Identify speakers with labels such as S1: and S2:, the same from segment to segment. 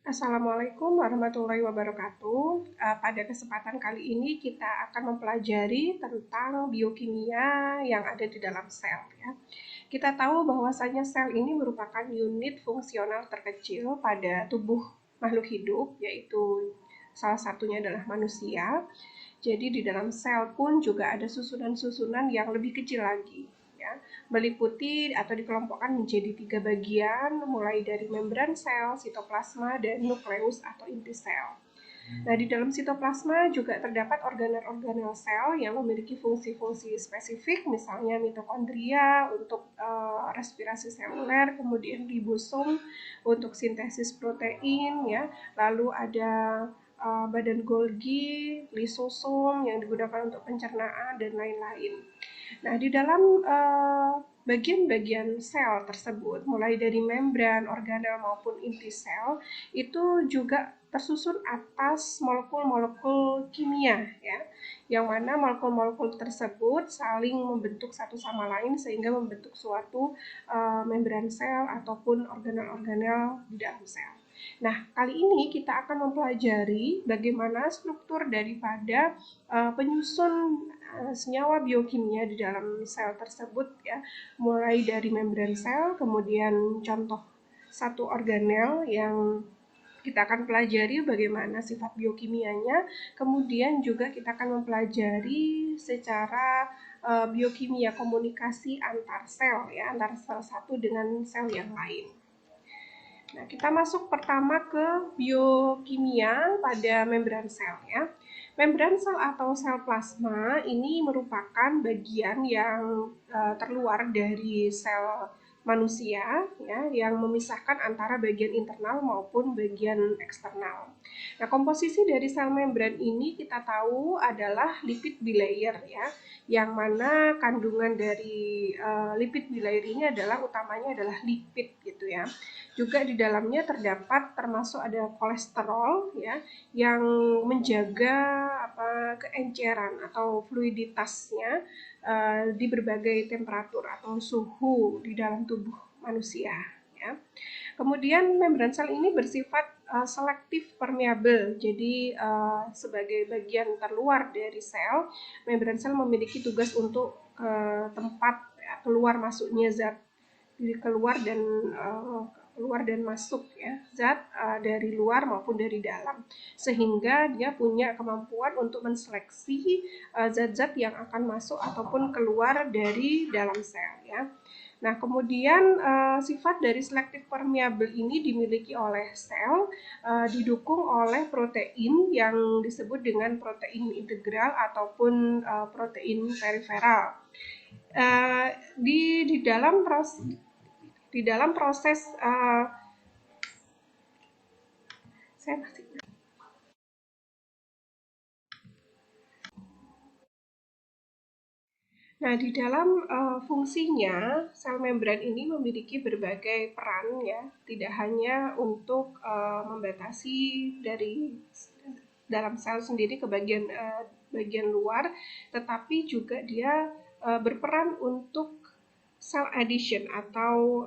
S1: Assalamualaikum warahmatullahi wabarakatuh. Pada kesempatan kali ini kita akan mempelajari tentang biokimia yang ada di dalam sel. Ya. Kita tahu bahwasanya sel ini merupakan unit fungsional terkecil pada tubuh makhluk hidup, yaitu salah satunya adalah manusia. Jadi di dalam sel pun juga ada susunan-susunan yang lebih kecil lagi. Ya, meliputi atau dikelompokkan menjadi 3 bagian, mulai dari membran sel, sitoplasma, dan nukleus atau inti sel. Nah, di dalam sitoplasma juga terdapat organel-organel sel yang memiliki fungsi-fungsi spesifik, misalnya mitokondria untuk respirasi seluler, kemudian ribosom untuk sintesis protein, ya. Lalu ada badan Golgi, lisosom yang digunakan untuk pencernaan dan lain-lain. Nah, di dalam bagian-bagian sel tersebut, mulai dari membran, organel maupun inti sel, itu juga tersusun atas molekul-molekul kimia, ya, yang mana molekul-molekul tersebut saling membentuk satu sama lain sehingga membentuk suatu membran sel ataupun organel-organel di dalam sel. Nah, kali ini kita akan mempelajari bagaimana struktur daripada penyusun senyawa biokimia di dalam sel tersebut, ya, mulai dari membran sel, kemudian contoh satu organel yang kita akan pelajari bagaimana sifat biokimianya, kemudian juga kita akan mempelajari secara biokimia komunikasi antar sel, ya, antar sel satu dengan sel yang lain. Nah, kita masuk pertama ke biokimia pada membran sel, ya. Membran sel atau sel plasma ini merupakan bagian yang terluar dari sel manusia, ya, yang memisahkan antara bagian internal maupun bagian eksternal. Nah, komposisi dari sel membran ini kita tahu adalah lipid bilayer, ya, yang mana kandungan dari lipid bilayer ini adalah utamanya adalah lipid, gitu ya. Juga di dalamnya terdapat termasuk ada kolesterol, ya, yang menjaga keenceran atau fluiditasnya di berbagai temperatur atau suhu di dalam tubuh manusia, ya. Kemudian membran sel ini bersifat selektif permeabel. Jadi sebagai bagian terluar dari sel, membran sel memiliki tugas untuk tempat keluar masuknya zat keluar dan masuk, ya, zat dari luar maupun dari dalam, sehingga dia punya kemampuan untuk menseleksi zat-zat yang akan masuk ataupun keluar dari dalam sel, ya. Nah, kemudian sifat dari selektif permeabel ini dimiliki oleh sel, didukung oleh protein yang disebut dengan protein integral ataupun protein periferal. Di dalam proses saya masih Nah, di dalam fungsinya, sel membran ini memiliki berbagai peran, ya, tidak hanya untuk membatasi dari dalam sel sendiri ke bagian luar, tetapi juga dia berperan untuk cell addition atau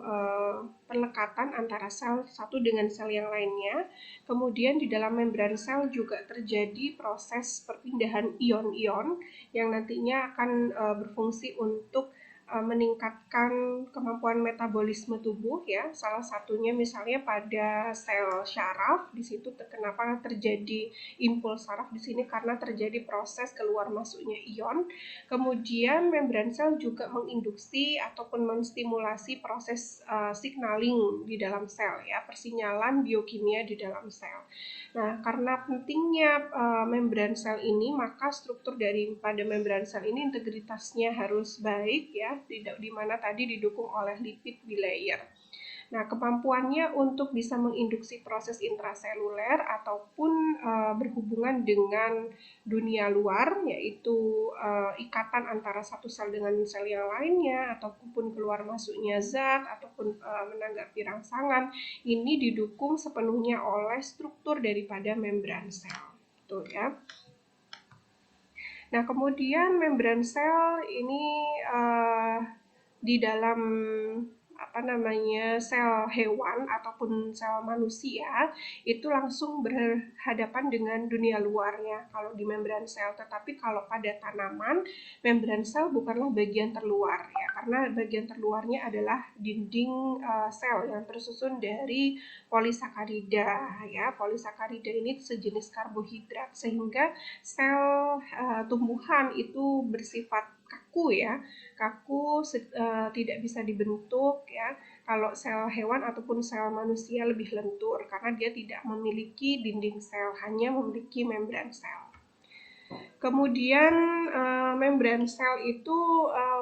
S1: pelekatan antara sel satu dengan sel yang lainnya. Kemudian di dalam membran sel juga terjadi proses perpindahan ion-ion yang nantinya akan berfungsi untuk meningkatkan kemampuan metabolisme tubuh, ya. Salah satunya misalnya pada sel syaraf, di situ kenapa terjadi impuls saraf di sini karena terjadi proses keluar masuknya ion. Kemudian membran sel juga menginduksi ataupun menstimulasi proses signaling di dalam sel, ya, persinyalan biokimia di dalam sel. Nah, karena pentingnya membran sel ini, maka struktur daripada membran sel ini integritasnya harus baik, ya, di mana tadi didukung oleh lipid bilayer. Nah, kemampuannya untuk bisa menginduksi proses intraseluler ataupun berhubungan dengan dunia luar, yaitu ikatan antara satu sel dengan sel yang lainnya, ataupun keluar masuknya zat, ataupun menanggapi rangsangan, ini didukung sepenuhnya oleh struktur daripada membran sel. Tuh, ya. Nah, kemudian membran sel ini di dalam sel hewan ataupun sel manusia itu langsung berhadapan dengan dunia luarnya kalau di membran sel. Tetapi kalau pada tanaman, membran sel bukanlah bagian terluar ya, karena bagian terluarnya adalah dinding sel yang tersusun dari polisakarida ya. Polisakarida ini sejenis karbohidrat sehingga sel tumbuhan itu bersifat kaku ya, tidak bisa dibentuk ya. Kalau sel hewan ataupun sel manusia lebih lentur karena dia tidak memiliki dinding sel, hanya memiliki membran sel. Kemudian membran sel itu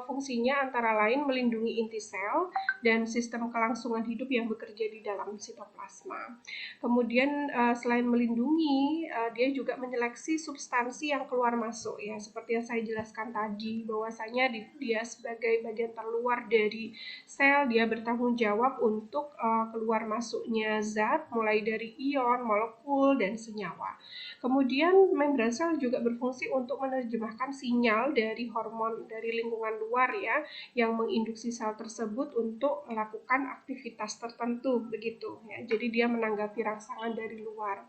S1: fungsinya antara lain melindungi inti sel dan sistem kelangsungan hidup yang bekerja di dalam sitoplasma. Kemudian selain melindungi, dia juga menyeleksi substansi yang keluar masuk ya, seperti yang saya jelaskan tadi bahwasanya dia sebagai bagian terluar dari sel, dia bertanggung jawab untuk keluar masuknya zat mulai dari ion, molekul, dan senyawa. Kemudian membran sel juga berfungsi untuk menerjemahkan sinyal dari hormon dari lingkungan luar ya, yang menginduksi sel tersebut untuk melakukan aktivitas tertentu begitu ya. Jadi dia menanggapi rangsangan dari luar.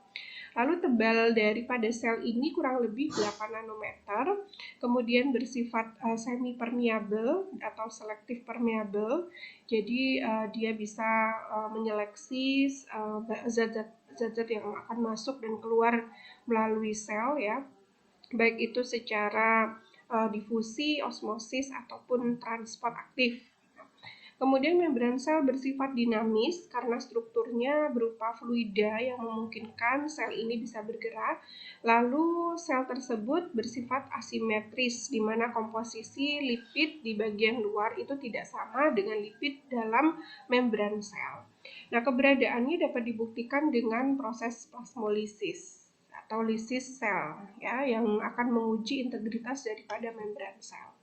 S1: Lalu tebal daripada sel ini kurang lebih 8 nanometer, kemudian bersifat semi permeable atau selektif permeable. Jadi dia bisa menyeleksi zat-zat yang akan masuk dan keluar melalui sel ya, baik itu secara difusi, osmosis ataupun transport aktif. Kemudian membran sel bersifat dinamis karena strukturnya berupa fluida yang memungkinkan sel ini bisa bergerak. Lalu sel tersebut bersifat asimetris di mana komposisi lipid di bagian luar itu tidak sama dengan lipid dalam membran sel. Nah, keberadaannya dapat dibuktikan dengan proses plasmolisis atau lisis sel ya, yang akan menguji integritas daripada membran sel.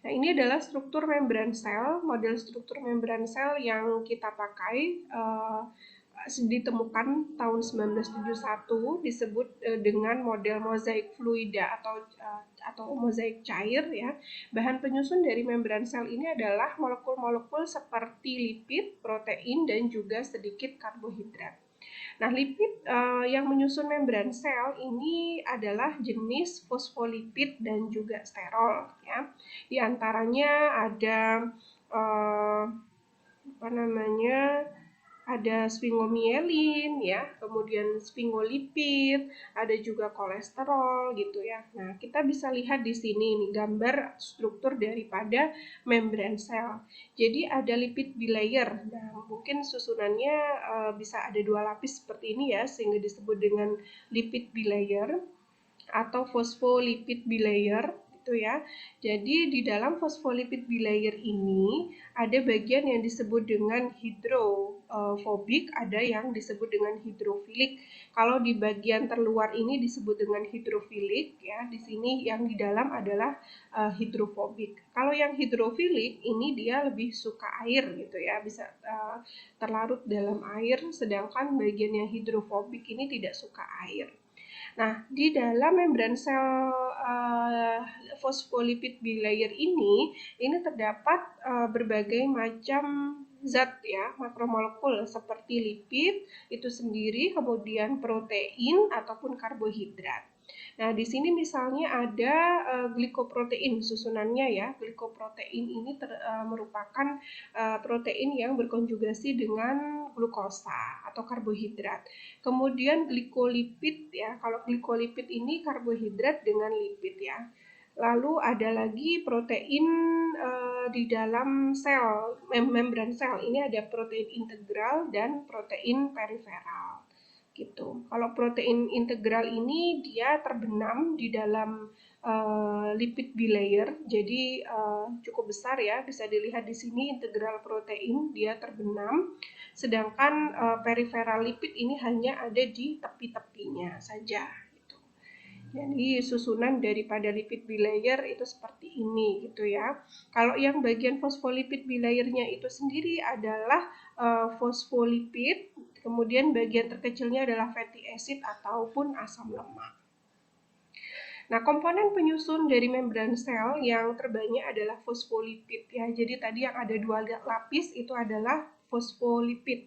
S1: Nah, ini adalah struktur membran sel, model struktur membran sel yang kita pakai ditemukan tahun 1971, disebut dengan model mozaik fluida atau mozaik cair ya. Bahan penyusun dari membran sel ini adalah molekul-molekul seperti lipid, protein, dan juga sedikit karbohidrat. Nah, lipid yang menyusun membran sel ini adalah jenis fosfolipid dan juga sterol ya. Di antaranya ada ada sfingomielin ya, kemudian sfingolipid, ada juga kolesterol gitu ya. Nah, kita bisa lihat di sini nih gambar struktur daripada membran sel. Jadi ada lipid bilayer. Nah, mungkin susunannya bisa ada 2 lapis seperti ini ya, sehingga disebut dengan lipid bilayer atau phospholipid bilayer gitu ya. Jadi di dalam phospholipid bilayer ini ada bagian yang disebut dengan hidrofobik, ada yang disebut dengan hidrofilik. Kalau di bagian terluar ini disebut dengan hidrofilik ya. Di sini yang di dalam adalah hidrofobik. Kalau yang hidrofilik ini dia lebih suka air gitu ya, bisa terlarut dalam air, sedangkan bagian yang hidrofobik ini tidak suka air. Nah, di dalam membran sel phospholipid bilayer ini terdapat berbagai macam zat ya, makromolekul seperti lipid itu sendiri, kemudian protein ataupun karbohidrat. Nah, di sini misalnya ada glikoprotein susunannya ya. Glikoprotein ini merupakan protein yang berkonjugasi dengan glukosa atau karbohidrat. Kemudian glikolipid ya. Kalau glikolipid ini karbohidrat dengan lipid ya. Lalu ada lagi protein di dalam sel, membran sel. Ini ada protein integral dan protein periferal. Gitu. Kalau protein integral ini dia terbenam di dalam lipid bilayer, jadi cukup besar ya, bisa dilihat di sini integral protein dia terbenam, sedangkan periferal lipid ini hanya ada di tepi-tepinya saja. Gitu. Jadi susunan daripada lipid bilayer itu seperti ini gitu ya. Kalau yang bagian fosfolipid bilayernya itu sendiri adalah fosfolipid, kemudian bagian terkecilnya adalah fatty acid ataupun asam lemak. Nah, komponen penyusun dari membran sel yang terbanyak adalah fosfolipid ya. Jadi tadi yang ada 2 lapis itu adalah fosfolipid.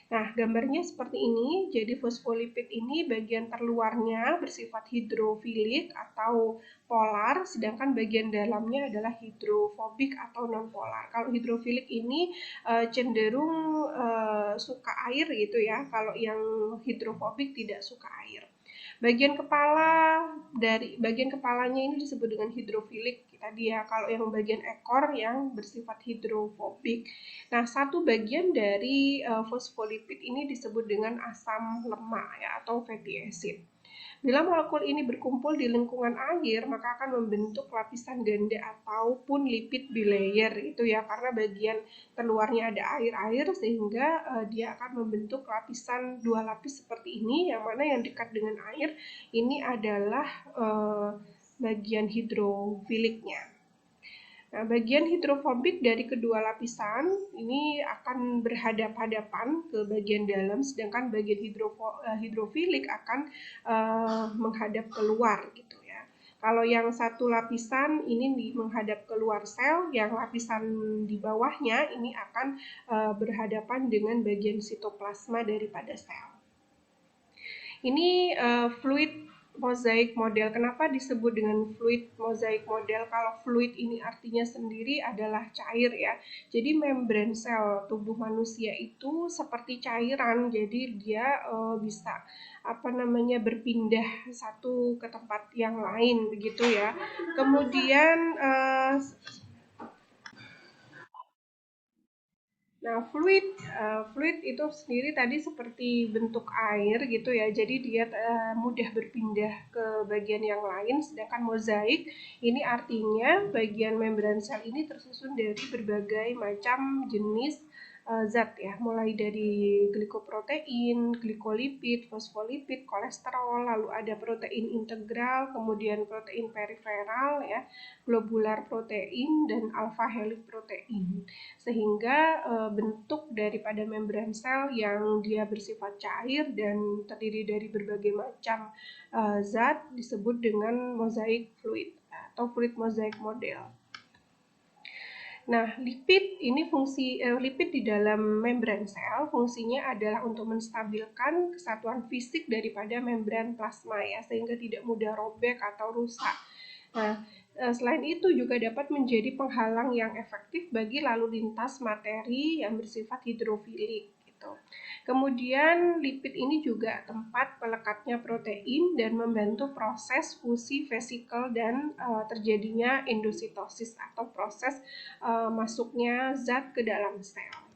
S1: Nah, gambarnya seperti ini. Jadi fosfolipid ini bagian terluarnya bersifat hidrofilik atau polar, sedangkan bagian dalamnya adalah hidrofobik atau nonpolar. Kalau hidrofilik ini cenderung suka air gitu ya. Kalau yang hidrofobik tidak suka air. Bagian kepalanya ini disebut dengan hidrofilik tadi ya. Kalau yang bagian ekor yang bersifat hidrofobik. Nah, satu bagian dari fosfolipid ini disebut dengan asam lemak ya atau fatty acid. Bila molekul ini berkumpul di lingkungan air, maka akan membentuk lapisan ganda ataupun lipid bilayer itu ya, karena bagian terluarnya ada air-air sehingga dia akan membentuk lapisan 2 lapis seperti ini, yang mana yang dekat dengan air ini adalah bagian hidrofiliknya. Nah, bagian hidrofobik dari kedua lapisan ini akan berhadap-hadapan ke bagian dalam, sedangkan bagian hidrofilik akan menghadap keluar gitu ya. Kalau yang satu lapisan ini menghadap keluar sel, yang lapisan di bawahnya ini akan berhadapan dengan bagian sitoplasma daripada sel. Ini fluid mozaik model. Kenapa disebut dengan fluid mozaik model? Kalau fluid ini artinya sendiri adalah cair ya. Jadi membran sel tubuh manusia itu seperti cairan. Jadi dia bisa berpindah satu ke tempat yang lain begitu ya. Kemudian Nah, fluid itu sendiri tadi seperti bentuk air gitu ya. Jadi dia mudah berpindah ke bagian yang lain. Sedangkan mozaik ini artinya bagian membran sel ini tersusun dari berbagai macam jenis zat ya, mulai dari glikoprotein, glikolipid, fosfolipid, kolesterol, lalu ada protein integral, kemudian protein periferal ya, globular protein dan alpha helix protein. Sehingga bentuk daripada membran sel yang dia bersifat cair dan terdiri dari berbagai macam zat disebut dengan mozaik fluid atau fluid mozaik model. Nah, lipid di dalam membran sel fungsinya adalah untuk menstabilkan kesatuan fisik daripada membran plasma ya, sehingga tidak mudah robek atau rusak. Nah, selain itu juga dapat menjadi penghalang yang efektif bagi lalu lintas materi yang bersifat hidrofilik gitu. Kemudian lipid ini juga tempat pelekatnya protein dan membantu proses fusi vesikel dan terjadinya endositosis atau proses masuknya zat ke dalam sel.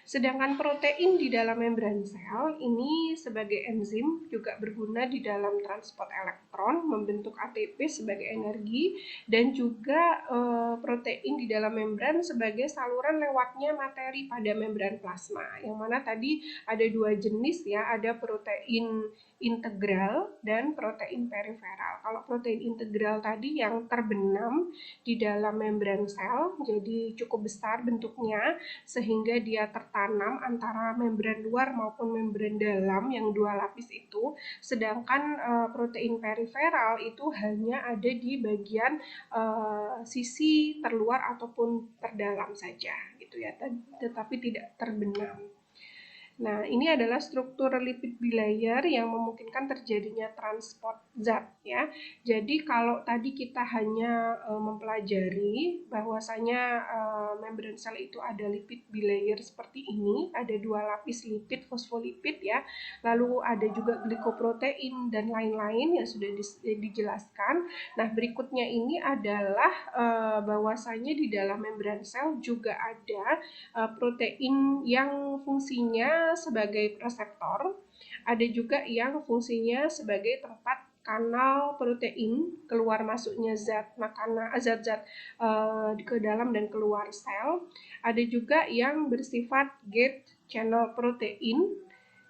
S1: Sedangkan protein di dalam membran sel ini sebagai enzim juga berguna di dalam transport elektron, membentuk ATP sebagai energi, dan juga protein di dalam membran sebagai saluran lewatnya materi pada membran plasma. Yang mana tadi ada 2 jenis ya, ada protein integral dan protein periferal. Kalau protein integral tadi yang terbenam di dalam membran sel, jadi cukup besar bentuknya sehingga dia tertanam antara membran luar maupun membran dalam yang 2 lapis itu, sedangkan protein periferal itu hanya ada di bagian sisi terluar ataupun terdalam saja gitu ya, tetapi tidak terbenam. Nah, ini adalah struktur lipid bilayer yang memungkinkan terjadinya transport zat ya. Jadi kalau tadi kita hanya mempelajari bahwasanya membran sel itu ada lipid bilayer seperti ini, ada 2 lapis lipid fosfolipid ya. Lalu ada juga glikoprotein dan lain-lain yang sudah dijelaskan. Nah, berikutnya ini adalah bahwasanya di dalam membran sel juga ada protein yang fungsinya sebagai reseptor, ada juga yang fungsinya sebagai tempat kanal protein keluar masuknya zat-zat ke dalam dan keluar sel. Ada juga yang bersifat gate channel protein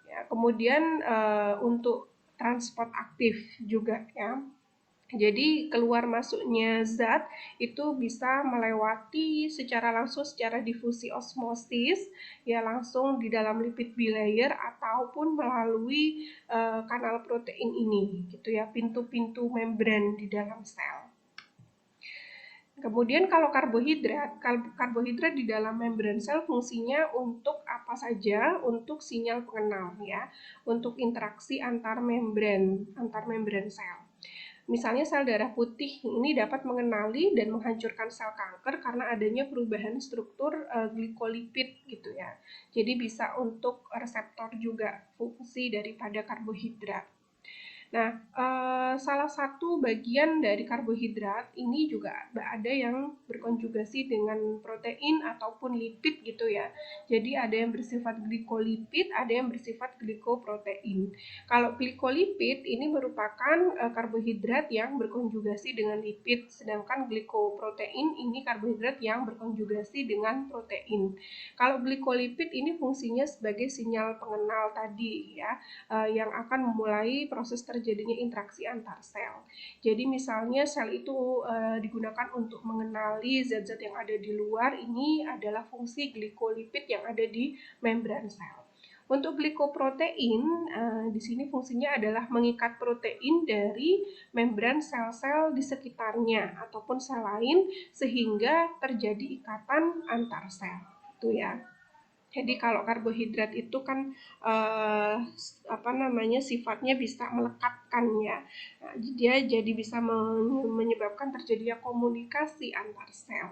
S1: ya, kemudian untuk transport aktif juga ya. Jadi keluar masuknya zat itu bisa melewati secara langsung secara difusi osmosis ya langsung di dalam lipid bilayer ataupun melalui kanal protein ini gitu ya, pintu-pintu membran di dalam sel. Kemudian kalau karbohidrat di dalam membran sel fungsinya untuk apa saja? Untuk sinyal pengenal ya, untuk interaksi antar membran sel. Misalnya sel darah putih ini dapat mengenali dan menghancurkan sel kanker karena adanya perubahan struktur glikolipid gitu ya. Jadi bisa untuk reseptor juga fungsi daripada karbohidrat. Nah, salah satu bagian dari karbohidrat ini juga ada yang berkonjugasi dengan protein ataupun lipid gitu ya. Jadi ada yang bersifat glikolipid, ada yang bersifat glikoprotein. Kalau glikolipid ini merupakan karbohidrat yang berkonjugasi dengan lipid, sedangkan glikoprotein ini karbohidrat yang berkonjugasi dengan protein. Kalau glikolipid ini fungsinya sebagai sinyal pengenal tadi ya, yang akan memulai proses terjadinya interaksi antar sel. Jadi misalnya sel itu digunakan untuk mengenali zat-zat yang ada di luar, ini adalah fungsi glikolipid yang ada di membran sel. Untuk glikoprotein, di sini fungsinya adalah mengikat protein dari membran sel-sel di sekitarnya ataupun sel lain sehingga terjadi ikatan antar sel. Itu ya. Jadi kalau karbohidrat itu kan sifatnya bisa melekatkan ya. Nah, dia jadi bisa menyebabkan terjadinya komunikasi antar sel.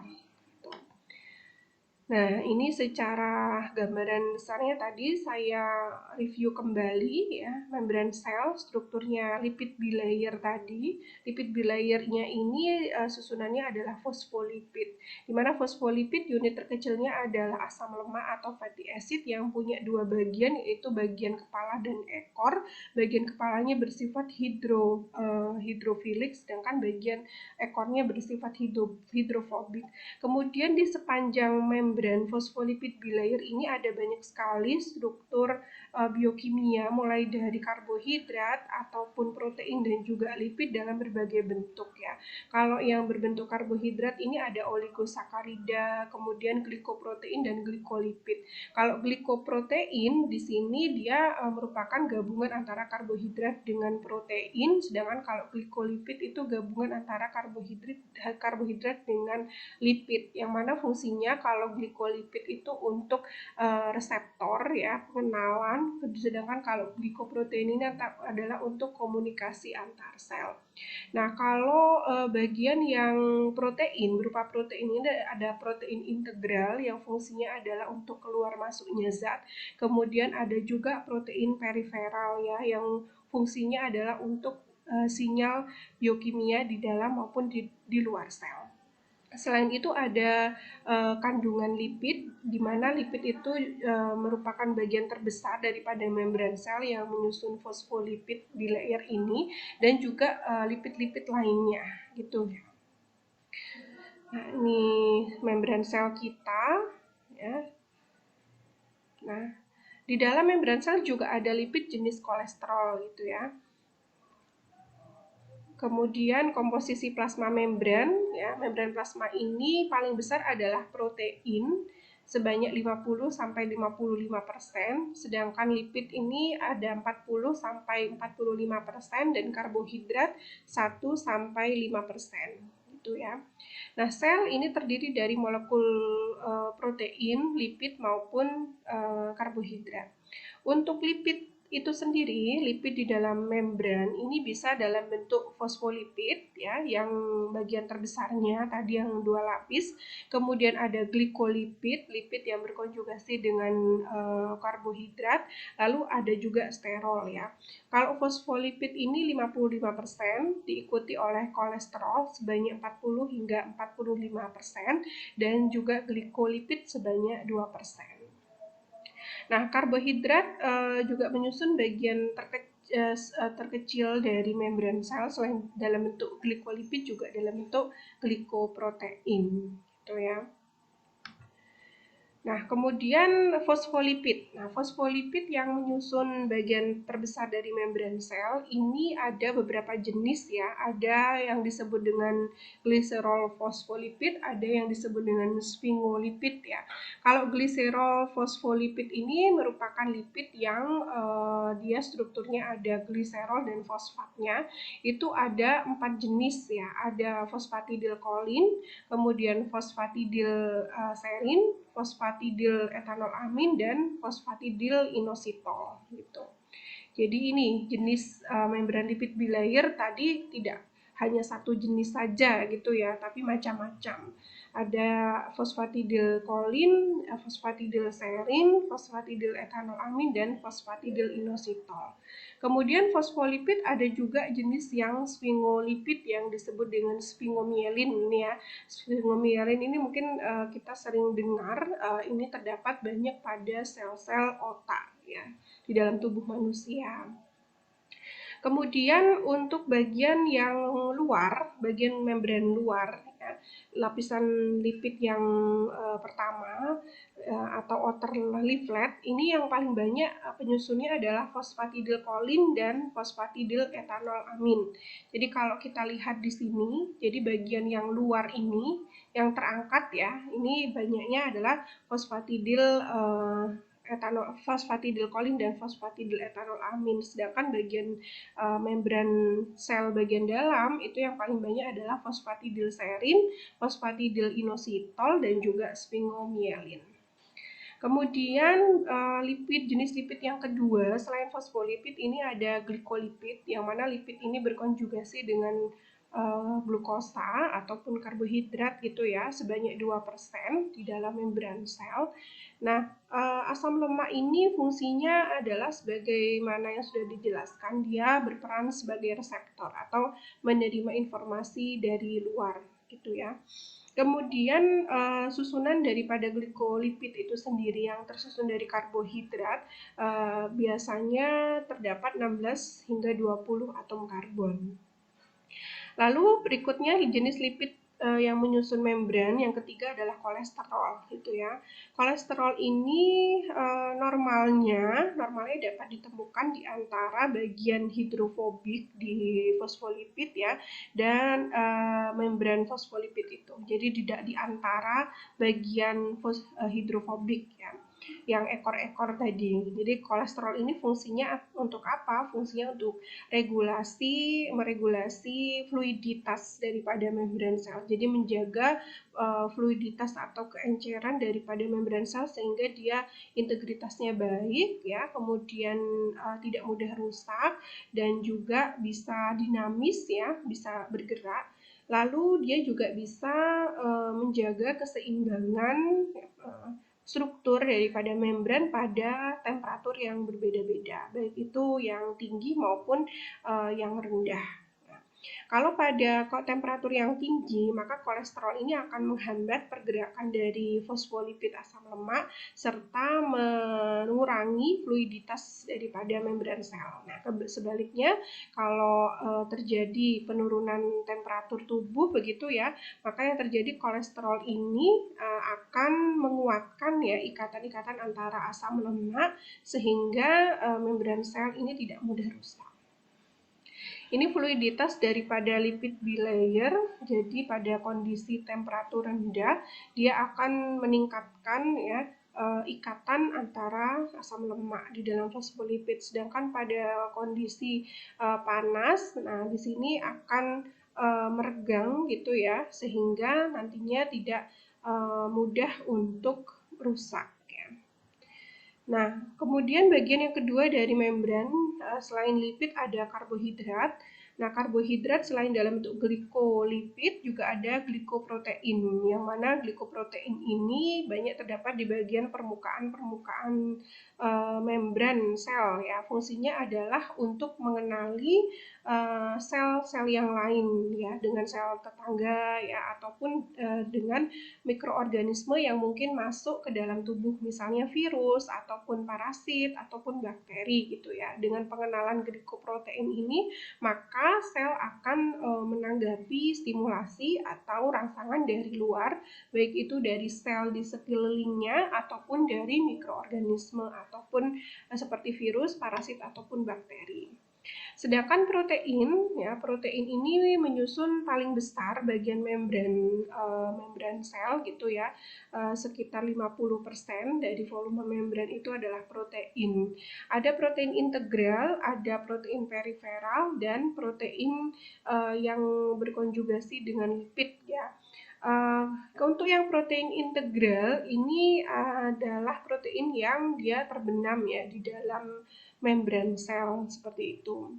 S1: Nah, ini secara gambaran besarnya tadi saya review kembali ya, membran sel, strukturnya lipid bilayer tadi. Lipid bilayernya ini susunannya adalah fosfolipid, di mana fosfolipid unit terkecilnya adalah asam lemak atau fatty acid yang punya dua bagian, yaitu bagian kepala dan ekor. Bagian kepalanya bersifat hidrofilik, sedangkan bagian ekornya bersifat hidrofobik. Kemudian di sepanjang membran fosfolipid bilayer ini ada banyak sekali struktur biokimia mulai dari karbohidrat ataupun protein dan juga lipid dalam berbagai bentuk ya. Kalau yang berbentuk karbohidrat ini ada oligosakarida, kemudian glikoprotein dan glikolipid. Kalau glikoprotein di sini dia merupakan gabungan antara karbohidrat dengan protein, sedangkan kalau glikolipid itu gabungan antara karbohidrat dengan lipid, yang mana fungsinya kalau glikolipid itu untuk reseptor ya, pengenalan, sedangkan kalau glikoprotein ini adalah untuk komunikasi antar sel. Nah, kalau bagian yang protein, berupa protein ini ada protein integral yang fungsinya adalah untuk keluar masuknya zat. Kemudian ada juga protein periferal ya, yang fungsinya adalah untuk sinyal biokimia di dalam maupun di luar sel. Selain itu ada kandungan lipid, di mana lipid itu merupakan bagian terbesar daripada membran sel yang menyusun fosfolipid di layer ini, dan juga lipid-lipid lainnya gitu. Nah, ini membran sel kita ya. Nah, di dalam membran sel juga ada lipid jenis kolesterol gitu ya. Kemudian komposisi plasma membran ya, membran plasma ini paling besar adalah protein sebanyak 50 sampai 55%, sedangkan lipid ini ada 40 sampai 45% dan karbohidrat 1 sampai 5% gitu ya. Nah, sel ini terdiri dari molekul protein, lipid maupun karbohidrat. Untuk lipid itu sendiri, lipid di dalam membran ini bisa dalam bentuk fosfolipid ya, yang bagian terbesarnya tadi yang dua lapis. Kemudian ada glikolipid, lipid yang berkonjugasi dengan karbohidrat. Lalu ada juga sterol ya. Kalau fosfolipid ini 55%, diikuti oleh kolesterol sebanyak 40 hingga 45% dan juga glikolipid sebanyak 2%. Nah, karbohidrat juga menyusun bagian terkecil dari membran sel, selain dalam bentuk glikolipid juga dalam bentuk glikoprotein gitu ya. Nah, kemudian fosfolipid. Nah, fosfolipid yang menyusun bagian terbesar dari membran sel ini ada beberapa jenis ya. Ada yang disebut dengan glycerol fosfolipid, ada yang disebut dengan sphingolipid ya. Kalau glycerol fosfolipid ini merupakan lipid yang dia strukturnya ada gliserol dan fosfatnya. Itu ada 4 jenis ya. Ada fosfatidilkolin, kemudian fosfatidil serin, fosfatidil etanolamin, dan fosfatidil inositol gitu. Jadi ini jenis membran lipid bilayer tadi tidak hanya satu jenis saja gitu ya, tapi macam-macam. Ada fosfatidil kolin, fosfatidil serin, fosfatidil etanolamin, dan fosfatidil inositol. Kemudian fosfolipid ada juga jenis yang sphingolipid yang disebut dengan sphingomyelin ini ya. Sphingomyelin ini mungkin kita sering dengar, ini terdapat banyak pada sel-sel otak ya di dalam tubuh manusia. Kemudian untuk bagian yang luar, bagian membran luar, ya, lapisan lipid yang pertama atau outer leaflet, ini yang paling banyak penyusunnya adalah fosfatidilkolin dan fosfatidil etanolamin. Jadi kalau kita lihat di sini, jadi bagian yang luar ini yang terangkat ya, ini banyaknya adalah fosfatidil fosfatidilkolin dan fosfatidil etanolamin, sedangkan bagian membran sel bagian dalam itu yang paling banyak adalah fosfatidil serin, fosfatidil inositol, dan juga sphingomyelin. Kemudian jenis lipid yang kedua selain fosfolipid ini ada glikolipid, yang mana lipid ini berkonjugasi dengan glukosa ataupun karbohidrat gitu ya, sebanyak 2% di dalam membran sel. Nah, asam lemak ini fungsinya adalah sebagaimana yang sudah dijelaskan, dia berperan sebagai reseptor atau menerima informasi dari luar gitu ya. Kemudian susunan daripada glikolipid itu sendiri yang tersusun dari karbohidrat biasanya terdapat 16 hingga 20 atom karbon. Lalu berikutnya jenis lipid yang menyusun membran yang ketiga adalah kolesterol gitu ya. Kolesterol ini normalnya dapat ditemukan di antara bagian hidrofobik di fosfolipid ya dan membran fosfolipid itu. Jadi tidak di antara bagian hidrofobik ya, yang ekor-ekor tadi. Jadi kolesterol ini fungsinya untuk apa? Fungsinya untuk meregulasi fluiditas daripada membran sel. Jadi menjaga fluiditas atau keenceran daripada membran sel sehingga dia integritasnya baik ya, kemudian tidak mudah rusak dan juga bisa dinamis ya, bisa bergerak. Lalu dia juga bisa menjaga keseimbangan struktur daripada membran pada temperatur yang berbeda-beda, baik itu yang tinggi maupun yang rendah. Kalau pada temperatur yang tinggi, maka kolesterol ini akan menghambat pergerakan dari fosfolipid asam lemak serta mengurangi fluiditas daripada membran sel. Nah, sebaliknya kalau terjadi penurunan temperatur tubuh begitu ya, maka yang terjadi kolesterol ini akan menguatkan ya ikatan-ikatan antara asam lemak sehingga membran sel ini tidak mudah rusak. Ini fluiditas daripada lipid bilayer, jadi pada kondisi temperatur rendah dia akan meningkatkan ya ikatan antara asam lemak di dalam fosfolipid, sedangkan pada kondisi panas, nah di sini akan meregang gitu ya, sehingga nantinya tidak mudah untuk rusak. Nah, kemudian bagian yang kedua dari membran, selain lipid ada karbohidrat. Nah, karbohidrat selain dalam bentuk glikolipid juga ada glikoprotein, yang mana glikoprotein ini banyak terdapat di bagian permukaan membran sel ya. Fungsinya adalah untuk mengenali sel-sel yang lain ya, dengan sel tetangga ya, ataupun dengan mikroorganisme yang mungkin masuk ke dalam tubuh, misalnya virus ataupun parasit ataupun bakteri gitu ya. Dengan pengenalan glikoprotein ini, maka maka sel akan menanggapi stimulasi atau rangsangan dari luar, baik itu dari sel di sekelilingnya ataupun dari mikroorganisme ataupun seperti virus, parasit ataupun bakteri. Sedangkan protein ini menyusun paling besar bagian membran sel gitu ya, sekitar 50% dari volume membran itu adalah protein. Ada protein integral, ada protein periferal, dan protein yang berkonjugasi dengan lipid ya. Untuk yang protein integral ini adalah protein yang dia terbenam ya di dalam membran sel seperti itu.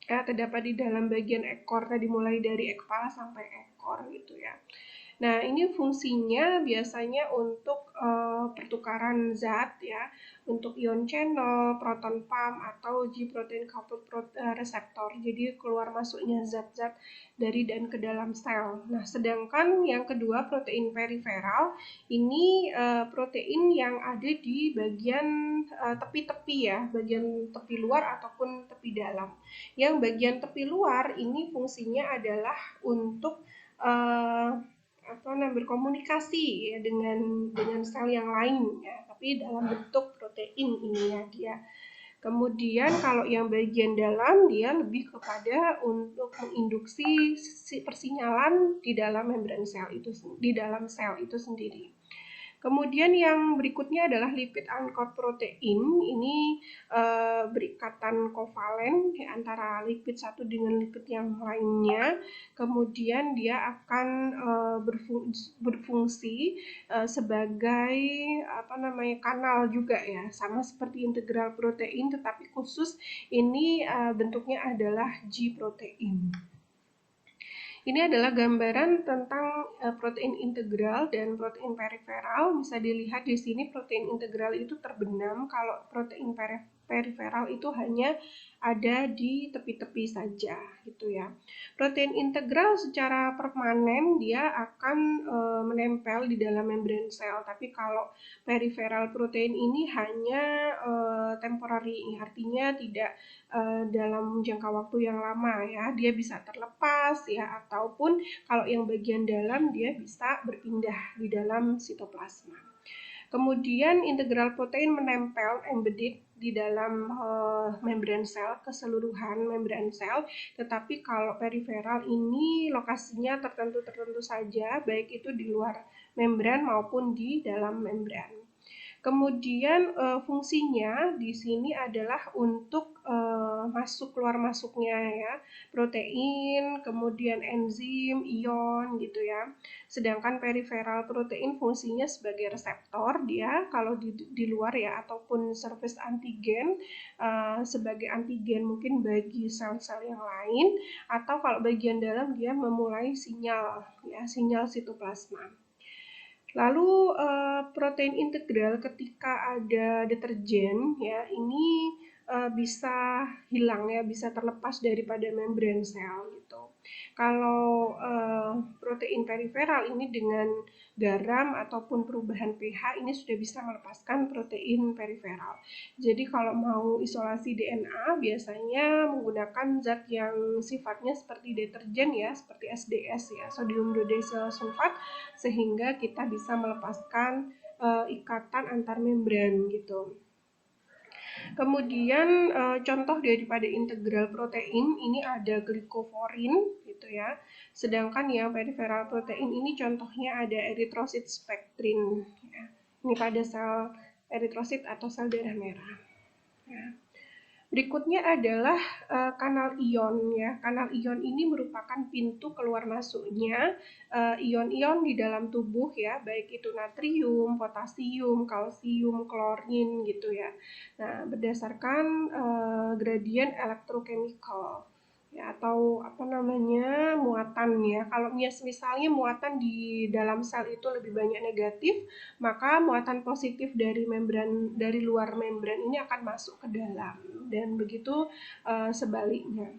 S1: Terdapat di dalam bagian ekor tadi, mulai dari kepala sampai ekor gitu ya. Nah, ini fungsinya biasanya untuk pertukaran zat ya, untuk ion channel, proton pump atau G protein coupled receptor. Jadi keluar masuknya zat-zat dari dan ke dalam sel. Nah, sedangkan yang kedua protein periferal ini protein yang ada di bagian tepi-tepi ya, bagian tepi luar ataupun tepi dalam. Yang bagian tepi luar ini fungsinya adalah untuk berkomunikasi ya dengan sel yang lain ya, tapi dalam bentuk protein ini ya dia. Kemudian kalau yang bagian dalam dia lebih kepada untuk menginduksi persinyalan di dalam membran sel itu, di dalam sel itu sendiri. Kemudian yang berikutnya adalah lipid anchored protein. Ini berikatan kovalen antara lipid satu dengan lipid yang lainnya. Kemudian dia akan berfungsi sebagai kanal juga ya, sama seperti integral protein, tetapi khusus ini bentuknya adalah G protein. Ini adalah gambaran tentang protein integral dan protein periferal. Bisa dilihat di sini protein integral itu terbenam, kalau protein periferal itu hanya ada di tepi-tepi saja gitu ya. Protein integral secara permanen dia akan menempel di dalam membran sel, tapi kalau periferal protein ini hanya temporary, artinya tidak dalam jangka waktu yang lama ya, dia bisa terlepas ya, ataupun kalau yang bagian dalam dia bisa berpindah di dalam sitoplasma. Kemudian integral protein menempel embedded di dalam membran sel, keseluruhan membran sel, tetapi kalau periferal ini lokasinya tertentu saja, baik itu di luar membran maupun di dalam membran. Kemudian fungsinya di sini adalah untuk masuk keluar masuknya ya, protein, kemudian enzim, ion gitu ya. Sedangkan periferal protein fungsinya sebagai reseptor dia kalau di luar ya, ataupun surface antigen sebagai antigen mungkin bagi sel-sel yang lain, atau kalau bagian dalam dia memulai sinyal ya, sinyal sitoplasma. Lalu protein integral ketika ada deterjen ya, ini bisa hilang ya, bisa terlepas daripada membran sel gitu. Kalau protein periferal ini dengan garam ataupun perubahan pH ini sudah bisa melepaskan protein periferal. Jadi kalau mau isolasi DNA biasanya menggunakan zat yang sifatnya seperti deterjen ya, seperti SDS ya, sodium dodecyl sulfat, sehingga kita bisa melepaskan ikatan antar membran gitu. Kemudian contoh daripada integral protein ini ada glikoforin gitu ya. Sedangkan yang periferal protein ini contohnya ada eritrosit spektrin ya. Ini pada sel eritrosit atau sel darah merah. Ya. Berikutnya adalah kanal ion ya. Kanal ion ini merupakan pintu keluar masuknya ion-ion di dalam tubuh ya, baik itu natrium, potasium, kalsium, klorin gitu ya. Nah, berdasarkan gradien elektrochemical ya, atau muatan ya. Kalau misalnya muatan di dalam sel itu lebih banyak negatif, maka muatan positif dari luar membran ini akan masuk ke dalam, dan begitu sebaliknya.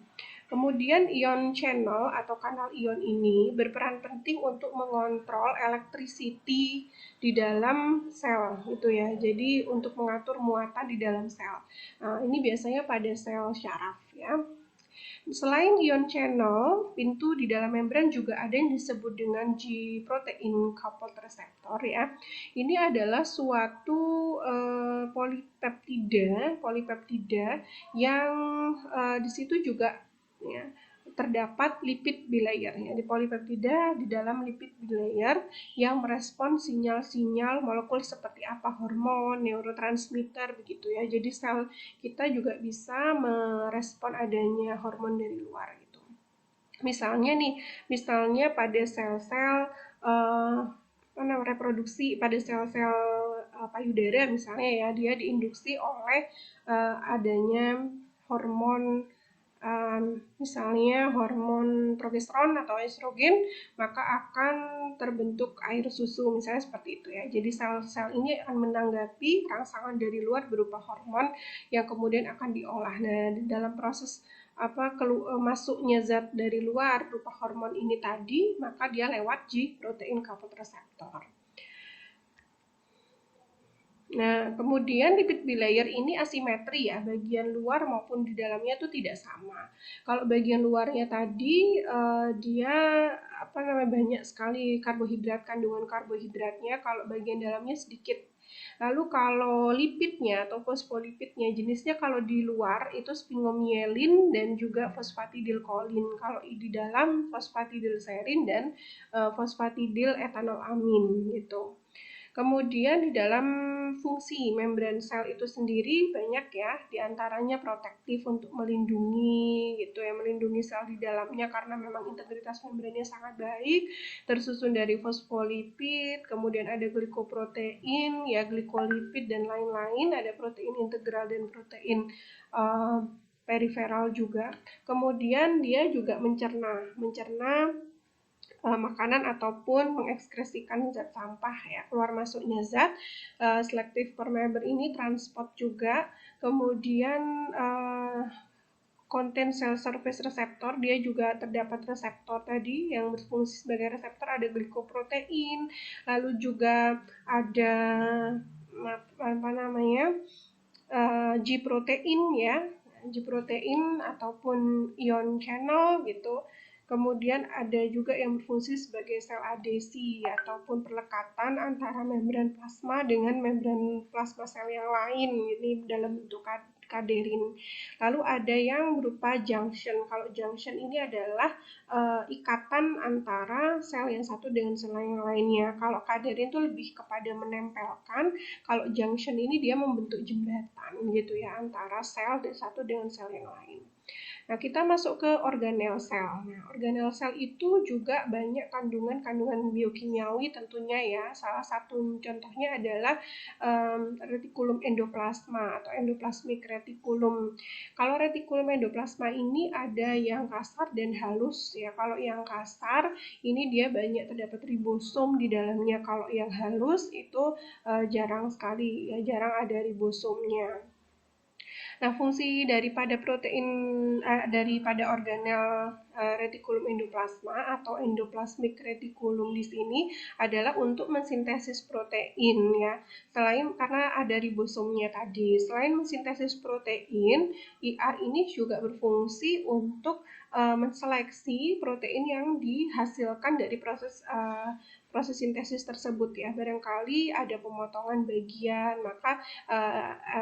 S1: Kemudian ion channel atau kanal ion ini berperan penting untuk mengontrol electricity di dalam sel gitu ya. Jadi untuk mengatur muatan di dalam sel. Nah, ini biasanya pada sel syaraf ya. Selain ion channel, pintu di dalam membran juga ada yang disebut dengan G-protein coupled receptor ya. Ini adalah suatu polipeptida yang di situ juga ya, terdapat lipid bilayer ya. Di polipeptida di dalam lipid bilayer yang merespon sinyal-sinyal molekul seperti apa, hormon, neurotransmitter begitu ya. Jadi sel kita juga bisa merespon adanya hormon dari luar gitu. Misalnya pada sel-sel reproduksi, pada sel-sel payudara misalnya ya, dia diinduksi oleh adanya hormon misalnya hormon progesteron atau estrogen, maka akan terbentuk air susu misalnya seperti itu ya. Jadi sel-sel ini akan menanggapi rangsangan dari luar berupa hormon yang kemudian akan diolah. Nah, dalam proses masuknya zat dari luar berupa hormon ini tadi, maka dia lewat G-protein coupled receptor. Nah, kemudian lipid bilayer ini asimetri ya, bagian luar maupun di dalamnya itu tidak sama. Kalau bagian luarnya tadi dia banyak sekali karbohidrat, kandungan karbohidratnya, kalau bagian dalamnya sedikit. Lalu kalau lipidnya atau fosfolipidnya jenisnya kalau di luar itu sphingomyelin dan juga fosfatidilkolin. Kalau di dalam fosfatidilserin dan fosfatidil etanolamin gitu. Kemudian di dalam fungsi membran sel itu sendiri banyak ya, diantaranya protektif untuk melindungi gitu ya, melindungi sel di dalamnya karena memang integritas membrannya sangat baik, tersusun dari fosfolipid, kemudian ada glikoprotein, ya glikolipid dan lain-lain, ada protein integral dan protein periferal juga. Kemudian dia juga mencerna makanan ataupun mengekskresikan zat sampah ya, keluar masuknya zat. Selective permeable ini transport juga, kemudian konten sel surface receptor, dia juga terdapat reseptor tadi yang berfungsi sebagai reseptor, ada glikoprotein, lalu juga ada G-protein ya, G-protein ataupun ion channel gitu. Kemudian ada juga yang berfungsi sebagai sel adesi ataupun perlekatan antara membran plasma dengan membran plasma sel yang lain, ini dalam bentuk kaderin. Lalu ada yang berupa junction. Kalau junction ini adalah ikatan antara sel yang satu dengan sel yang lainnya. Kalau kaderin itu lebih kepada menempelkan. Kalau junction ini dia membentuk jembatan gitu ya, antara sel satu dengan sel yang lain. Nah, kita masuk ke organel sel. Nah, organel sel itu juga banyak kandungan biokimiawi tentunya ya. Salah satu contohnya adalah retikulum endoplasma atau endoplasmic reticulum. Kalau retikulum endoplasma ini ada yang kasar dan halus ya. Kalau yang kasar ini dia banyak terdapat ribosom di dalamnya. Kalau yang halus itu jarang sekali ya, jarang ada ribosomnya. Nah, fungsi daripada daripada organel retikulum endoplasma atau endoplasmic reticulum di sini adalah untuk mensintesis protein ya. Karena ada ribosomnya tadi. Selain mensintesis protein, IR ini juga berfungsi untuk menseleksi protein yang dihasilkan dari proses sintesis tersebut ya. Barangkali ada pemotongan bagian, maka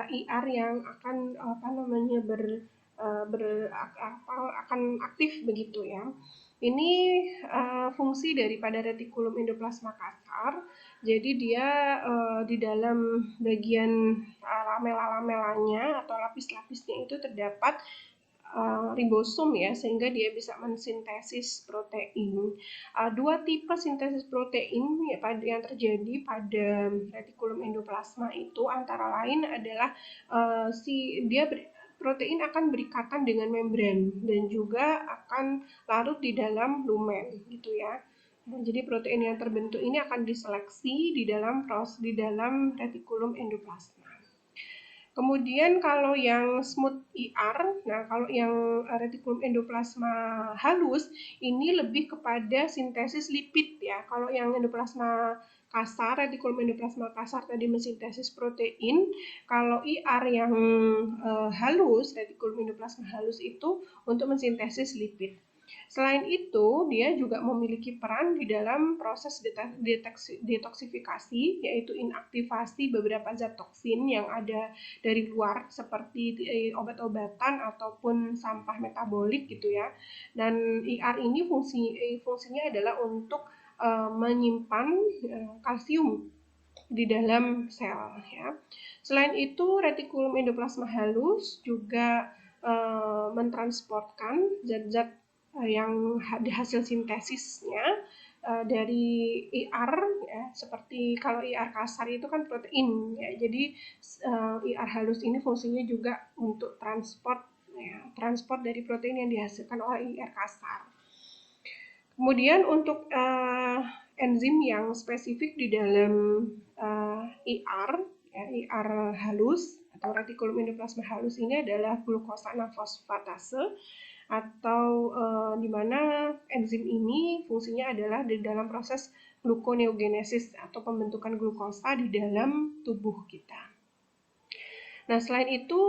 S1: IR yang akan akan aktif begitu ya. Ini fungsi daripada retikulum endoplasma kasar. Jadi dia di dalam bagian lamela-lamelanya atau lapis-lapisnya itu terdapat ribosom ya, sehingga dia bisa mensintesis protein. Dua tipe sintesis protein ya, yang terjadi pada retikulum endoplasma itu antara lain adalah protein akan berikatan dengan membran dan juga akan larut di dalam lumen gitu ya. Nah, jadi protein yang terbentuk ini akan diseleksi di dalam retikulum endoplasma. Kemudian kalau yang smooth IR, nah kalau yang retikulum endoplasma halus ini lebih kepada sintesis lipid ya. Kalau yang endoplasma kasar, retikulum endoplasma kasar tadi mensintesis protein, kalau IR yang halus, retikulum endoplasma halus itu untuk mensintesis lipid. Selain itu, dia juga memiliki peran di dalam proses detoksifikasi, yaitu inaktivasi beberapa zat toksin yang ada dari luar, seperti obat-obatan ataupun sampah metabolik gitu ya. Dan IR ini fungsinya adalah untuk menyimpan kalsium di dalam sel ya. Selain itu, retikulum endoplasma halus juga mentransportkan zat-zat yang hasil sintesisnya dari IR ya, seperti kalau IR kasar itu kan protein ya. Jadi IR halus ini fungsinya juga untuk transport ya, transport dari protein yang dihasilkan oleh IR kasar. Kemudian untuk enzim yang spesifik di dalam IR, ya, IR halus atau retikulum endoplasma halus ini adalah glukosa 6 fosfatase, atau di mana enzim ini fungsinya adalah di dalam proses gluconeogenesis atau pembentukan glukosa di dalam tubuh kita. Nah, selain itu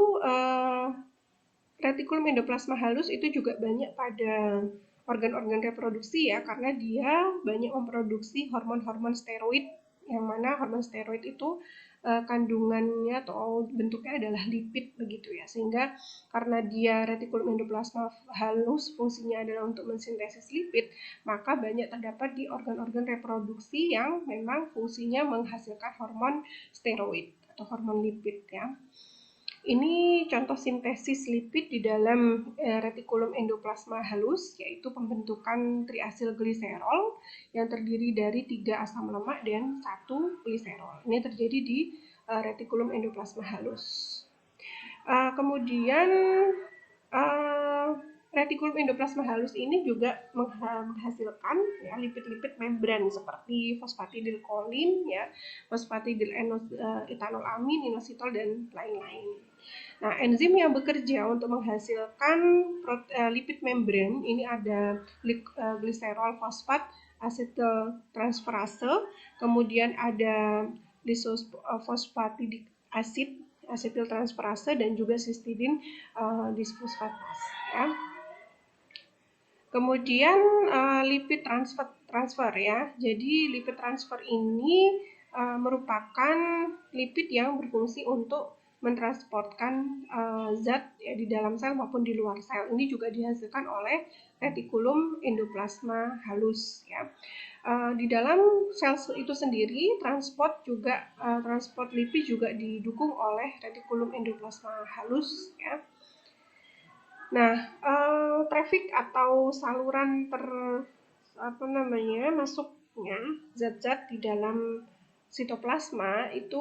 S1: retikulum endoplasma halus itu juga banyak pada organ-organ reproduksi ya, karena dia banyak memproduksi hormon-hormon steroid, yang mana hormon steroid itu kandungannya atau bentuknya adalah lipid begitu ya, sehingga karena dia retikulum endoplasma halus fungsinya adalah untuk mensintesis lipid, maka banyak terdapat di organ-organ reproduksi yang memang fungsinya menghasilkan hormon steroid atau hormon lipid ya. Ini contoh sintesis lipid di dalam retikulum endoplasma halus, yaitu pembentukan triasilgliserol yang terdiri dari 3 asam lemak dan 1 gliserol. Ini terjadi di retikulum endoplasma halus. Kemudian retikulum endoplasma halus ini juga menghasilkan ya, lipid-lipid membran seperti fosfatidilkolin, ya, fosfatidil etanolamin, inositol, dan lain-lain. Nah, enzim yang bekerja untuk menghasilkan lipid membran ini ada gliserol fosfat asetiltransferase, kemudian ada lisofosfatidik asid asetiltransferase, dan juga cystidine disfosfatase ya. Kemudian lipid transfer ya. Jadi lipid transfer ini merupakan lipid yang berfungsi untuk mentransportkan zat ya, di dalam sel maupun di luar sel. Ini juga dihasilkan oleh retikulum endoplasma halus ya. Di dalam sel itu sendiri transport lipid juga didukung oleh retikulum endoplasma halus ya. Nah, traffic atau saluran masuknya zat-zat di dalam sitoplasma itu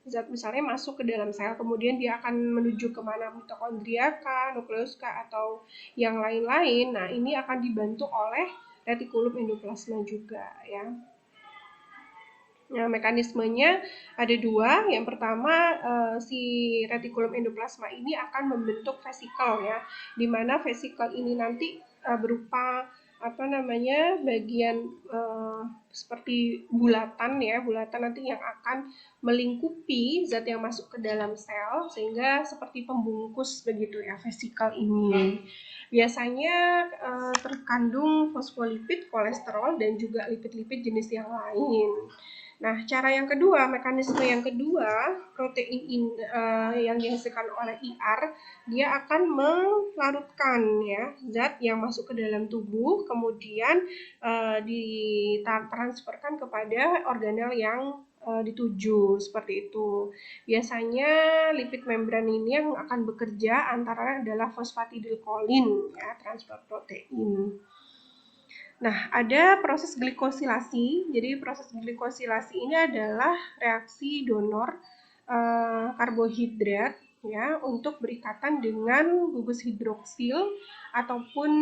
S1: zat misalnya masuk ke dalam sel, kemudian dia akan menuju kemana, mitokondria kah, nukleus kah, atau yang lain-lain. Nah, ini akan dibantu oleh retikulum endoplasma juga ya. Nah, mekanismenya ada dua. Yang pertama, si retikulum endoplasma ini akan membentuk vesikel ya, di mana vesikel ini nanti berupa bagian seperti bulatan ya, bulatan nanti yang akan melingkupi zat yang masuk ke dalam sel, sehingga seperti pembungkus begitu ya vesikel ini. Biasanya terkandung fosfolipid, kolesterol, dan juga lipid-lipid jenis yang lain. Nah, cara yang kedua, mekanisme yang kedua, protein yang dihasilkan oleh IR, dia akan melarutkan ya zat yang masuk ke dalam tubuh, kemudian ditransferkan kepada organel yang dituju, seperti itu. Biasanya lipid membran ini yang akan bekerja antara adalah fosfatidilkolin ya, transfer protein. Nah, ada proses glikosilasi. Jadi proses glikosilasi ini adalah reaksi donor karbohidrat ya untuk berikatan dengan gugus hidroksil ataupun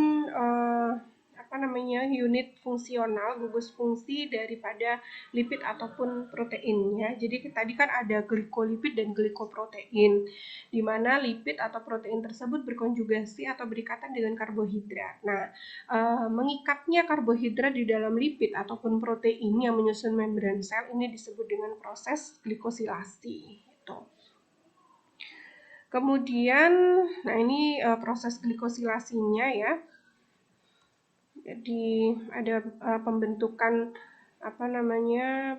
S1: unit fungsional, gugus fungsi daripada lipid ataupun proteinnya. Jadi tadi kan ada glikolipid dan glikoprotein, di mana lipid atau protein tersebut berkonjugasi atau berikatan dengan karbohidrat. Nah, mengikatnya karbohidrat di dalam lipid ataupun protein yang menyusun membran sel ini disebut dengan proses glikosilasi. Gitu. Kemudian, nah ini proses glikosilasinya ya. Jadi ada pembentukan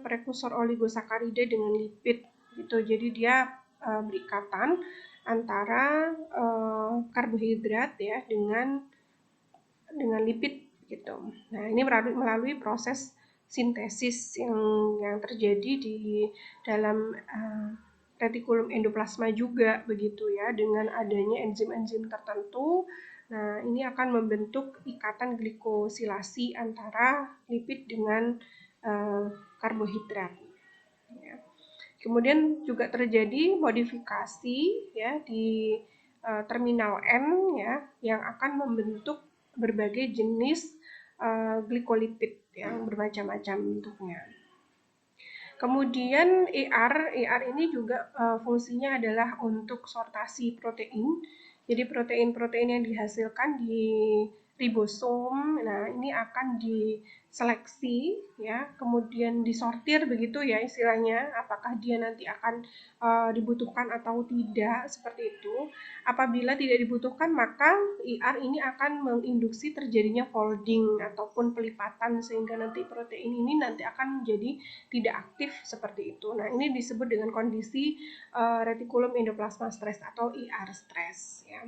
S1: prekursor oligosakarida dengan lipid gitu. Jadi dia berikatan antara karbohidrat ya dengan lipid gitu. Nah, ini melalui proses sintesis yang terjadi di dalam retikulum endoplasma juga begitu ya, dengan adanya enzim-enzim tertentu. Nah, ini akan membentuk ikatan glikosilasi antara lipid dengan karbohidrat. Ya. Kemudian juga terjadi modifikasi ya di terminal N ya, yang akan membentuk berbagai jenis glikolipid yang bermacam-macam bentuknya. Kemudian ER ini juga fungsinya adalah untuk sortasi protein. Jadi protein-protein yang dihasilkan di ribosom, nah ini akan diseleksi ya, kemudian disortir begitu ya istilahnya, apakah dia nanti akan dibutuhkan atau tidak, seperti itu. Apabila tidak dibutuhkan, maka ER ini akan menginduksi terjadinya folding ataupun pelipatan, sehingga nanti protein ini nanti akan menjadi tidak aktif seperti itu. Nah, ini disebut dengan kondisi retikulum endoplasma stress atau ER stress ya.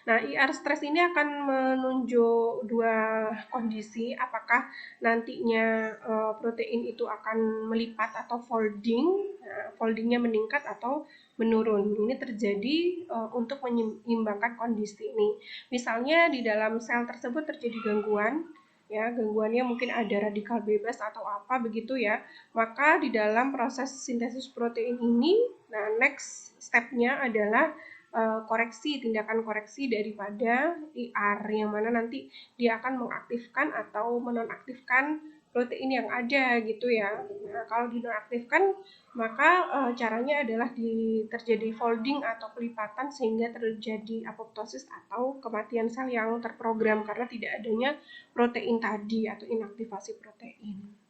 S1: Nah, ER stress ini akan menunjuk dua kondisi, apakah nantinya protein itu akan melipat atau folding, foldingnya meningkat atau menurun. Ini terjadi untuk menyeimbangkan kondisi ini. Misalnya di dalam sel tersebut terjadi gangguan, ya gangguannya mungkin ada radikal bebas atau apa begitu ya, maka di dalam proses sintesis protein ini, nah next stepnya adalah tindakan koreksi daripada ER, yang mana nanti dia akan mengaktifkan atau menonaktifkan protein yang ada gitu ya. Nah, kalau dinonaktifkan, maka caranya adalah terjadi folding atau pelipatan sehingga terjadi apoptosis atau kematian sel yang terprogram karena tidak adanya protein tadi atau inaktivasi protein.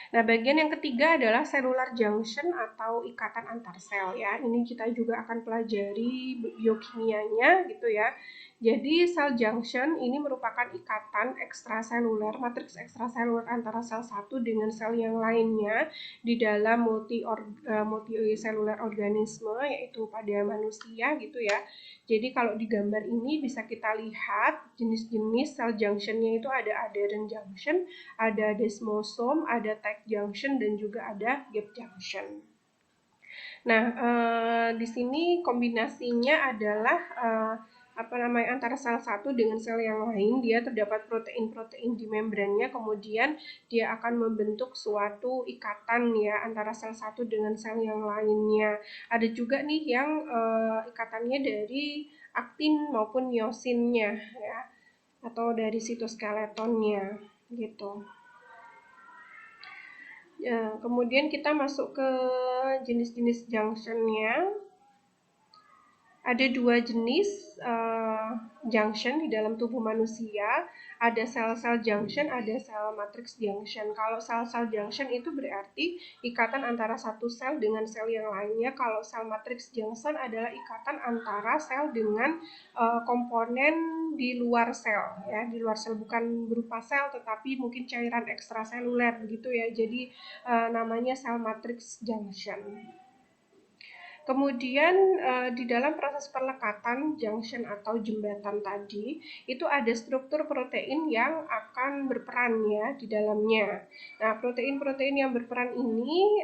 S1: Nah, bagian yang ketiga adalah cellular junction atau ikatan antar sel ya. Ini kita juga akan pelajari biokimianya gitu ya. Jadi sel junction ini merupakan ikatan ekstraseluler, matriks ekstraseluler antara sel satu dengan sel yang lainnya di dalam multiseluler organisme, yaitu pada manusia gitu ya. Jadi kalau di gambar ini bisa kita lihat jenis-jenis sel junctionnya itu ada adherent junction, ada desmosom, ada tight junction, dan juga ada gap junction. Nah, di sini kombinasinya adalah antara sel satu dengan sel yang lain, dia terdapat protein-protein di membrannya, kemudian dia akan membentuk suatu ikatan ya antara sel satu dengan sel yang lainnya. Ada juga nih yang ikatannya dari aktin maupun miosinnya ya, atau dari sitoskeletonnya gitu. Ya, kemudian kita masuk ke jenis-jenis junctionnya. Ada dua jenis junction di dalam tubuh manusia, ada sel-sel junction, ada sel matrix junction. Kalau sel-sel junction itu berarti ikatan antara satu sel dengan sel yang lainnya. Kalau sel matrix junction adalah ikatan antara sel dengan komponen di luar sel, ya, di luar sel, bukan berupa sel tetapi mungkin cairan ekstraseluler begitu ya. Jadi namanya sel matrix junction. Kemudian di dalam proses perlekatan junction atau jembatan tadi, itu ada struktur protein yang akan berperan ya di dalamnya. Nah, protein-protein yang berperan ini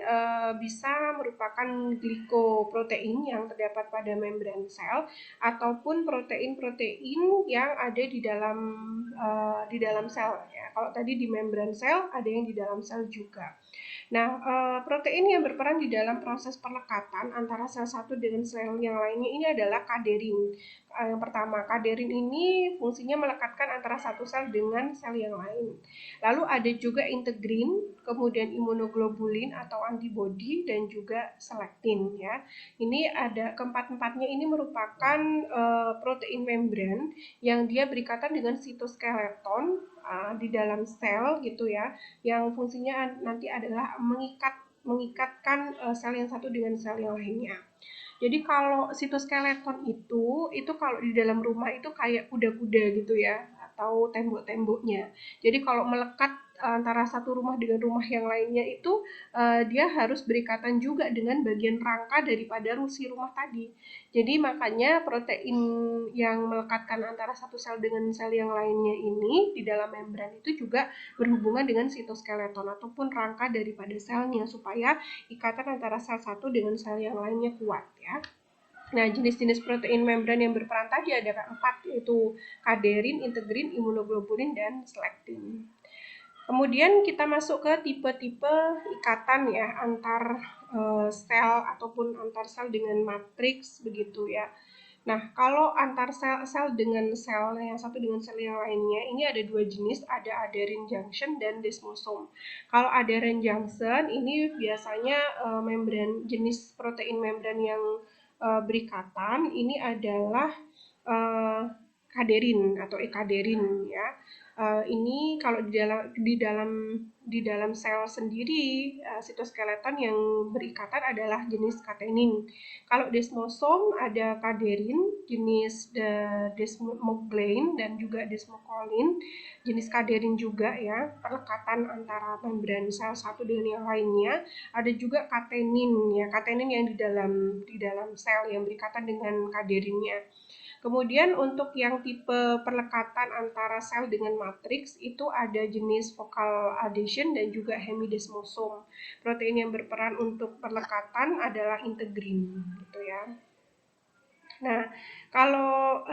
S1: bisa merupakan glikoprotein yang terdapat pada membran sel, ataupun protein-protein yang ada di dalam sel ya. Kalau tadi di membran sel, ada yang di dalam sel juga. Nah, protein yang berperan di dalam proses pelekatan antara sel satu dengan sel yang lainnya ini adalah kaderin. Yang pertama, kaderin ini fungsinya melekatkan antara satu sel dengan sel yang lain. Lalu ada juga integrin, kemudian imunoglobulin atau antibodi dan juga selektin ya. Ini ada keempat-empatnya ini merupakan protein membran yang dia berikatan dengan sitoskeleton di dalam sel gitu ya, yang fungsinya nanti adalah mengikatkan sel yang satu dengan sel yang lainnya. Jadi kalau sitoskeleton itu kalau di dalam rumah itu kayak kuda-kuda gitu ya, atau tembok-temboknya. Jadi kalau melekat antara satu rumah dengan rumah yang lainnya itu dia harus berikatan juga dengan bagian rangka daripada si rumah tadi. Jadi makanya protein yang melekatkan antara satu sel dengan sel yang lainnya ini di dalam membran itu juga berhubungan dengan sitoskeleton ataupun rangka daripada selnya supaya ikatan antara sel satu dengan sel yang lainnya kuat ya. Nah, jenis-jenis protein membran yang berperan tadi ada 4, yaitu kaderin, integrin, imunoglobulin, dan selektin. Kemudian kita masuk ke tipe-tipe ikatan ya antar sel ataupun antar sel dengan matriks begitu ya. Nah, kalau antar sel dengan sel yang satu dengan sel yang lainnya, ini ada 2 jenis, ada aderin junction dan desmosom. Kalau aderin junction ini biasanya jenis protein membran yang berikatan ini adalah uh, kaderin atau ekaderin ya. Ini kalau di dalam sel sendiri sitoskeleton yang berikatan adalah jenis katenin. Kalau desmosom ada kaderin jenis desmoglein dan juga desmocolin jenis kaderin juga ya, perlekatan antara membran sel satu dengan yang lainnya. Ada juga katenin ya, katenin yang di dalam sel yang berikatan dengan kaderinnya. Kemudian untuk yang tipe perlekatan antara sel dengan matriks itu ada jenis focal adhesion dan juga hemidesmosom. Protein yang berperan untuk perlekatan adalah integrin gitu ya. Nah, kalau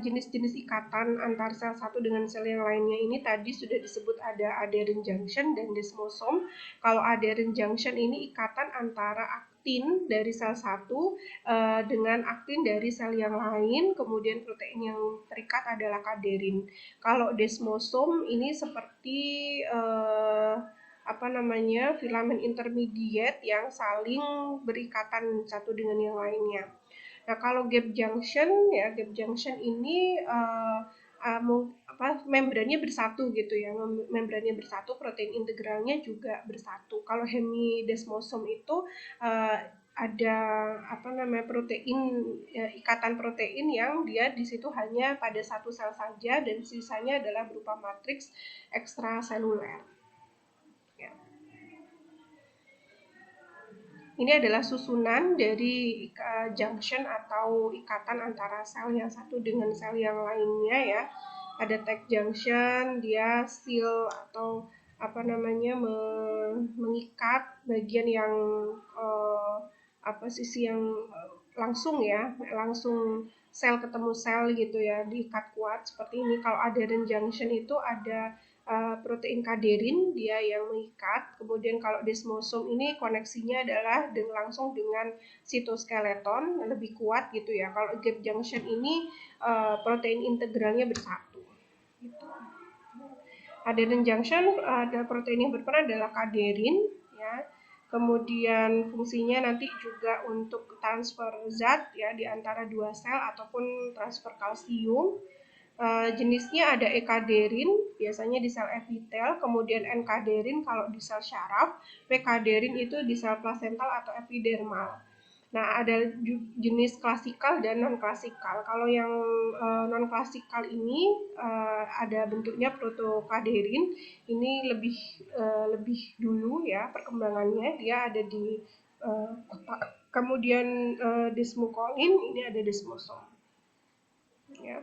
S1: jenis-jenis ikatan antar sel satu dengan sel yang lainnya ini tadi sudah disebut ada aderin junction dan desmosom. Kalau aderin junction ini ikatan antara aktin dari sel satu dengan aktin dari sel yang lain, kemudian protein yang terikat adalah kaderin. Kalau desmosom ini seperti filamen intermediate yang saling berikatan satu dengan yang lainnya. Nah, kalau gap junction ya, gap junction ini membrannya bersatu gitu ya, membrannya bersatu, protein integralnya juga bersatu. Kalau hemidesmosom itu ada ikatan protein yang dia di situ hanya pada satu sel saja dan sisanya adalah berupa matriks ekstraseluler. Ya. Ini adalah susunan dari junction atau ikatan antara sel yang satu dengan sel yang lainnya ya. Ada tight junction, dia seal atau mengikat bagian yang sisi yang langsung ya, langsung sel ketemu sel gitu ya, diikat kuat seperti ini. Kalau aderin junction itu ada protein kaderin dia yang mengikat. Kemudian kalau desmosom ini koneksinya adalah langsung dengan sitoskeleton lebih kuat gitu ya. Kalau gap junction ini protein integralnya bersatu. Gitu. Aderin junction ada protein yang berperan adalah kaderin ya. Kemudian fungsinya nanti juga untuk transfer zat ya di antara dua sel ataupun transfer kalsium. Jenisnya ada ekaderin, biasanya di sel epitel, kemudian enkaderin kalau di sel syaraf, pekaderin itu di sel plasental atau epidermal. Nah, ada jenis klasikal dan non-klasikal. Kalau yang non-klasikal ini ada bentuknya protokaderin, ini lebih dulu ya perkembangannya, dia ada di otak. Kemudian desmocolin, ini ada desmosom. Ya.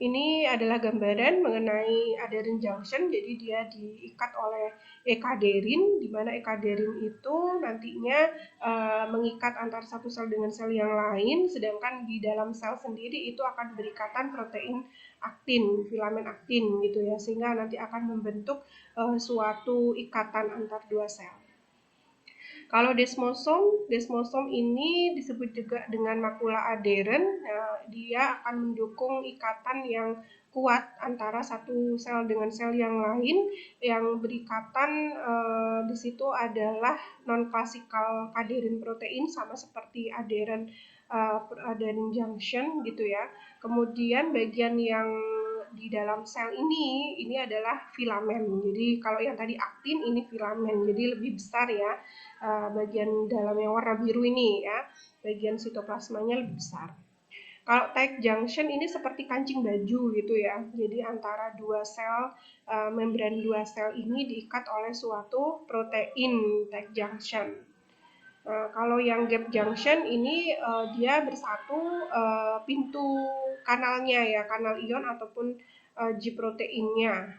S1: Ini adalah gambaran mengenai aderin junction, jadi dia diikat oleh ekaderin, di mana ekaderin itu nantinya mengikat antar satu sel dengan sel yang lain, sedangkan di dalam sel sendiri itu akan berikatan protein aktin, filamen aktin gitu ya, sehingga nanti akan membentuk suatu ikatan antar dua sel. Kalau desmosom ini disebut juga dengan makula adheren. Dia akan mendukung ikatan yang kuat antara satu sel dengan sel yang lain. Yang berikatan di situ adalah non-classical adherin protein, sama seperti adherin junction gitu ya. Kemudian bagian yang di dalam sel ini adalah filamen. Jadi kalau yang tadi aktin, ini filamen, jadi lebih besar ya. Bagian dalam yang warna biru ini ya, bagian sitoplasmanya lebih besar. Kalau tight junction ini seperti kancing baju gitu ya, jadi antara dua sel, membran dua sel ini diikat oleh suatu protein tight junction. Kalau yang gap junction ini dia bersatu pintu kanalnya ya, kanal ion ataupun G proteinnya.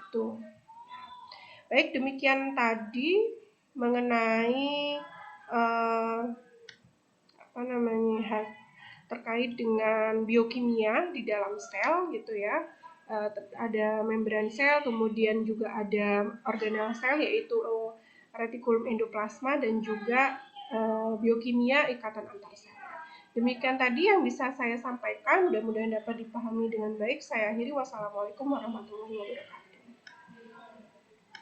S1: Itu. Baik, demikian tadi mengenai terkait dengan biokimia di dalam sel gitu ya. Ada membran sel, kemudian juga ada organel sel yaitu retikulum endoplasma, dan juga biokimia ikatan antar sel. Demikian tadi yang bisa saya sampaikan, mudah-mudahan dapat dipahami dengan baik. Saya akhiri, wassalamualaikum warahmatullahi wabarakatuh.